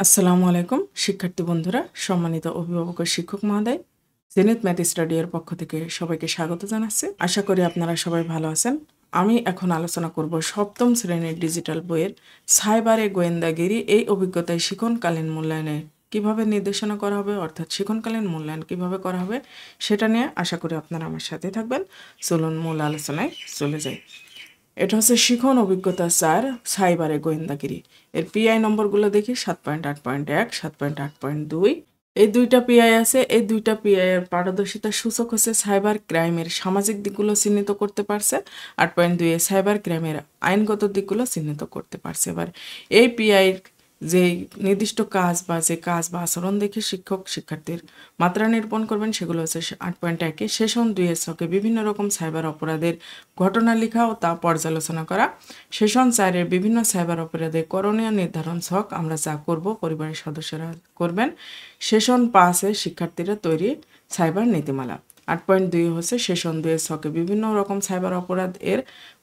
আসসালামু আলাইকুম শিক্ষার্থী বন্ধুরা, সম্মানিত অভিভাবক ও শিক্ষক মহোদয়, জেনিথ ম্যাথ স্টাডি এর পক্ষ থেকে সবাইকে স্বাগত জানাচ্ছি। আশা করি আপনারা সবাই ভালো আছেন। আমি এখন আলোচনা করব সপ্তম শ্রেণীর ডিজিটাল বইয়ের সাইবারে গোয়েন্দাগিরি এই অভিজ্ঞতায় শিক্ষণকালীন মূল্যায়নে কিভাবে নির্দেশনা করা হবে, অর্থাৎ শিক্ষণকালীন মূল্যায়ন কিভাবে করা হবে সেটা নিয়ে আশা করি আপনারা আমার সাথে থাকবেন। চলুন মূল আলোচনায় চলে যাই। এটা হচ্ছে শিখন অভিজ্ঞতা 4 সাইবারে গোয়েন্দাগিরি। এর পিআই নম্বরগুলো দেখি 7.8.1, 7.8.2। এই দুইটা পিআই আছে। এই দুইটা পিআই এর পারদর্শিতার সূচক হচ্ছে সাইবার ক্রাইমের সামাজিক দিকগুলো চিহ্নিত করতে পারছে। 8.2 এ সাইবার ক্রাইমের আইনগত দিকগুলো চিহ্নিত করতে পারছে। এবার এই পিআই যে নির্দিষ্ট কাজ বা আচরণ দেখে শিক্ষক শিক্ষার্থীর মাত্রা নিরূপণ করবেন সেগুলো হচ্ছে 8.1-এ সেশন 2-এর ছকে বিভিন্ন রকম সাইবার অপরাধের ঘটনা লেখা ও তা পর্যালোচনা করা। সেশন 4-এর বিভিন্ন সাইবার অপরাধের করণীয় নির্ধারণ ছক আমরা যা করব পরিবারের সদস্যরা করবেন। সেশন 5-এ শিক্ষার্থীরা তৈরি সাইবার নীতিমালা। 8.2 হচ্ছে সেশন 2-এর ছকে বিভিন্ন রকম সাইবার অপরাধ এর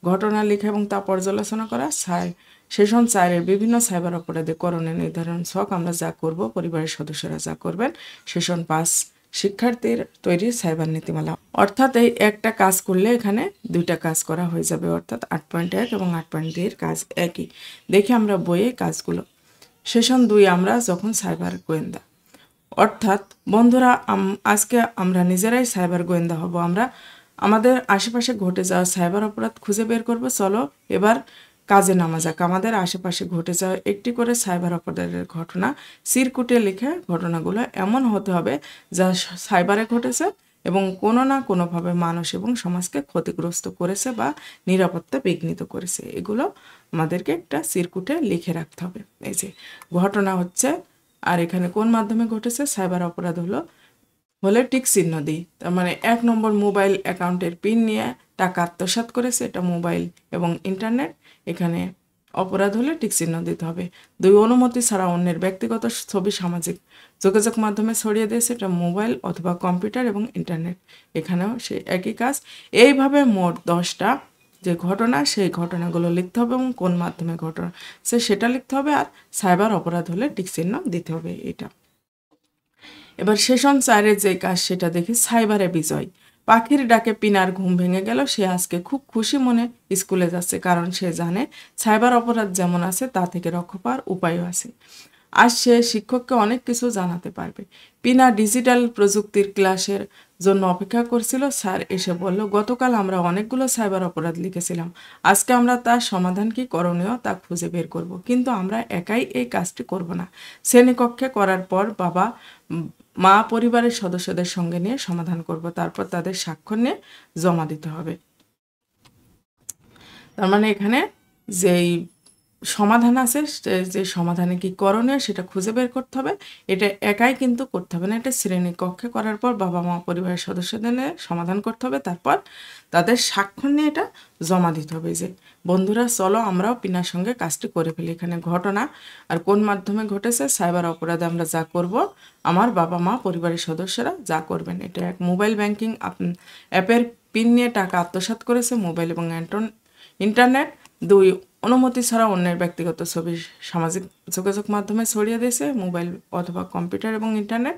ঘটনা লেখা এবং তা পর্যালোচনা করা। সেশন 4-এর বিভিন্ন সাইবার অপরাধের করণীয় নির্ধারণ ছক আমরা যা করব পরিবারের সদস্যরা যা করবেন। সেশন 5 শিক্ষার্থীর তৈরি সাইবার নীতিমালা। অর্থাৎ এই একটা কাজ করলে এখানে দুইটা কাজ করা হয়ে যাবে, অর্থাৎ 8.1 এবং 8.2 এর কাজ একই। দেখি আমরা বইয়ে কাজগুলো। সেশন 2 আমরা যখন সাইবার গোয়েন্দা, অর্থাৎ বন্ধুরা আজকে আমরা নিজেরাই সাইবার গোয়েন্দা হব। আমরা আমাদের আশেপাশে ঘটে যাওয়া সাইবার অপরাধ খুঁজে বের করব। চলো এবার কাজে নামা যাক। আমাদের আশেপাশে ঘটে যাওয়া একটি করে সাইবার অপরাধের ঘটনা চিরকুটে লিখে ঘটনাগুলো এমন হতে হবে যা সাইবারে ঘটেছে এবং কোনো না কোনোভাবে মানুষ এবং সমাজকে ক্ষতিগ্রস্ত করেছে বা নিরাপত্তা বিঘ্নিত করেছে। এগুলো আমাদেরকে একটা চিরকুটে লিখে রাখতে হবে। এই যে ঘটনা হচ্ছে, আর এখানে কোন মাধ্যমে ঘটেছে, সাইবার অপরাধ হলে টিক চিহ্ন দিই। তার মানে 1 নম্বর মোবাইল অ্যাকাউন্টের পিন নিয়ে টাকা আত্মসাৎ করেছে, এটা মোবাইল এবং ইন্টারনেট। এখানে অপরাধ হলে টিক চিহ্ন দিতে হবে। 2 অনুমতি ছাড়া অন্যের ব্যক্তিগত ছবি সামাজিক যোগাযোগ মাধ্যমে ছড়িয়ে দিয়েছে, এটা মোবাইল অথবা কম্পিউটার এবং ইন্টারনেট। এখানেও সেই একই কাজ। এইভাবে মোট 10টা যে ঘটনা সেই ঘটনাগুলো লিখতে হবে এবং কোন মাধ্যমে ঘটনা সেটা লিখতে হবে, আর সাইবার অপরাধ হলে টিক চিহ্ন দিতে হবে। এটা এবার সেশন 4-এর যে কাজ সেটা দেখি সাইবারে বিজয়। পাখির ডাকে পিনার ঘুম ভেঙে গেল। সে আজকে খুব খুশি মনে স্কুলে যাচ্ছে, কারণ সে জানে সাইবার অপরাধ যেমন আছে তা থেকে রক্ষা পাওয়ার উপায়ও আছে। আজ সে শিক্ষককে অনেক কিছু জানাতে পারবে। পিনা ডিজিটাল প্রযুক্তির ক্লাসের জন্য অপেক্ষা করছিল। স্যার এসে বলল, গতকাল আমরা অনেকগুলো সাইবার অপরাধ লিখেছিলাম। আজকে আমরা তার সমাধান কি করণীয় তা খুঁজে বের করব। কিন্তু আমরা একাই এই কাজটি করব না। শ্রেণীকক্ষে করার পর মা পরিবারের সদস্যদের সঙ্গে নিয়ে সমাধান করব। তারপর তাদের স্বাক্ষর নিয়ে জমা দিতে হবে। তার মানে এখানে যেই সমাধান আছে যে সমাধানে কি করণীয় সেটা খুঁজে বের করতে হবে। এটা একাই কিন্তু করতে হবে না, এটা শ্রেণীকক্ষে করার পর বাবা মা পরিবারের সদস্যদের নিয়ে সমাধান করতে হবে। তারপর তাদের স্বাক্ষর নিয়ে এটা জমা দিতে হবে। যে বন্ধুরা চলো আমরাও পিনার সঙ্গে কাজটি করে ফেলি। এখানে ঘটনা আর কোন মাধ্যমে ঘটেছে, সাইবার অপরাধে আমরা যা করব আমার বাবা মা পরিবারের সদস্যরা যা করবেন। এটা এক মোবাইল ব্যাংকিং অ্যাপের পিন নিয়ে টাকা আত্মসাৎ করেছে মোবাইল এবং ইন্টারনেট। 2 অনুমতি ছাড়া অন্যের ব্যক্তিগত ছবি সামাজিক যোগাযোগ মাধ্যমে ছড়িয়ে দিয়েছে মোবাইল অথবা কম্পিউটার এবং ইন্টারনেট।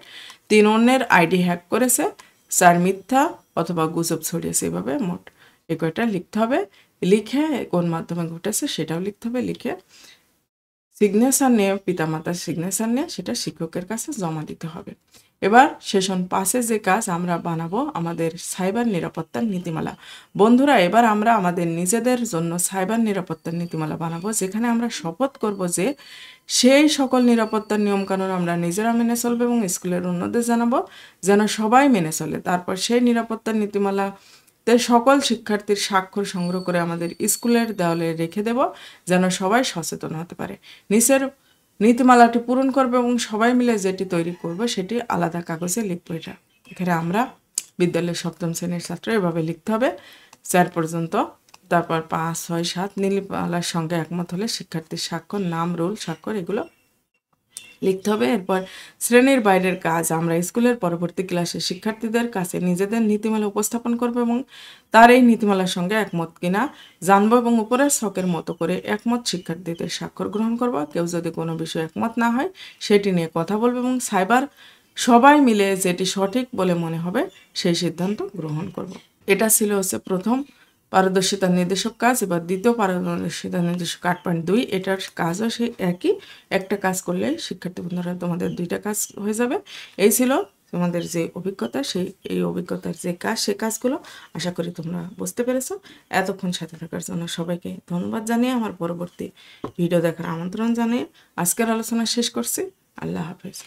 3 অন্যের আইডি হ্যাক করেছে। 4 মিথ্যা অথবা গুজব ছড়িয়েছে। এভাবে মোট এই কয়টা লিখতে হবে। লিখে কোন মাধ্যমে ঘটেছে সেটাও লিখতে হবে। লিখে সিগনেচার নিয়ে পিতামাতার সিগনেচার নিয়ে সেটা শিক্ষকের কাছে জমা দিতে হবে। এবার সেশন 5-এ যে কাজ আমরা বানাবো আমাদের সাইবার নিরাপত্তার নীতিমালা। বন্ধুরা এবার আমরা আমাদের নিজেদের জন্য সাইবার নিরাপত্তার নীতিমালা বানাবো, যেখানে আমরা শপথ করব যে সেই সকল নিরাপত্তার নিয়মকানুন আমরা নিজেরা মেনে চলবো এবং স্কুলের অন্যদের জানাবো যেন সবাই মেনে চলে। তারপর সেই নিরাপত্তার নীতিমালা সকল শিক্ষার্থীর স্বাক্ষর সংগ্রহ করে আমাদের স্কুলের দেওয়ালে রেখে দেব যেন সবাই সচেতন হতে পারে। নিচের নীতিমালাটি পূরণ করবে এবং সবাই মিলে যেটি তৈরি করবে সেটি আলাদা কাগজে লিখবো। এটা এখানে আমরা বিদ্যালয়ের 7ম শ্রেণীর ছাত্র এভাবে লিখতে হবে 4 পর্যন্ত। তারপর 5, 6, 7 নীতিমালার সঙ্গে একমত হলে শিক্ষার্থীর স্বাক্ষর, নাম, রোল, স্বাক্ষর এগুলো লিখতে হবে। এরপর শ্রেণীর বাইরের কাজ আমরা স্কুলের পরবর্তী ক্লাসে শিক্ষার্থীদের কাছে নিজেদের নীতিমালা উপস্থাপন করব এবং তার এই নীতিমালার সঙ্গে একমত কিনা জানবো এবং উপরের ছকের মতো করে একমত শিক্ষার্থীদের স্বাক্ষর গ্রহণ করব। কেউ যদি কোনো বিষয়ে একমত না হয় সেটি নিয়ে কথা বলবো এবং সাইবার সবাই মিলে যেটি সঠিক বলে মনে হবে সেই সিদ্ধান্ত গ্রহণ করব। এটা ছিল প্রথম পারদর্শিতা নির্দেশক কাজ। এবার দ্বিতীয় পারদর্শিতা নির্দেশক 8.2, এটার কাজও সেই একই। একটা কাজ করলে শিক্ষার্থী বন্ধুরা তোমাদের 2টা কাজ হয়ে যাবে। এই ছিল তোমাদের যে অভিজ্ঞতা, এই অভিজ্ঞতার যে কাজ, সেই কাজগুলো আশা করি তোমরা বুঝতে পেরেছো। এতক্ষণ সাথে থাকার জন্য সবাইকে ধন্যবাদ জানিয়ে আমার পরবর্তী ভিডিও দেখার আমন্ত্রণ জানিয়ে আজকের আলোচনা শেষ করছি। আল্লাহ হাফেজ।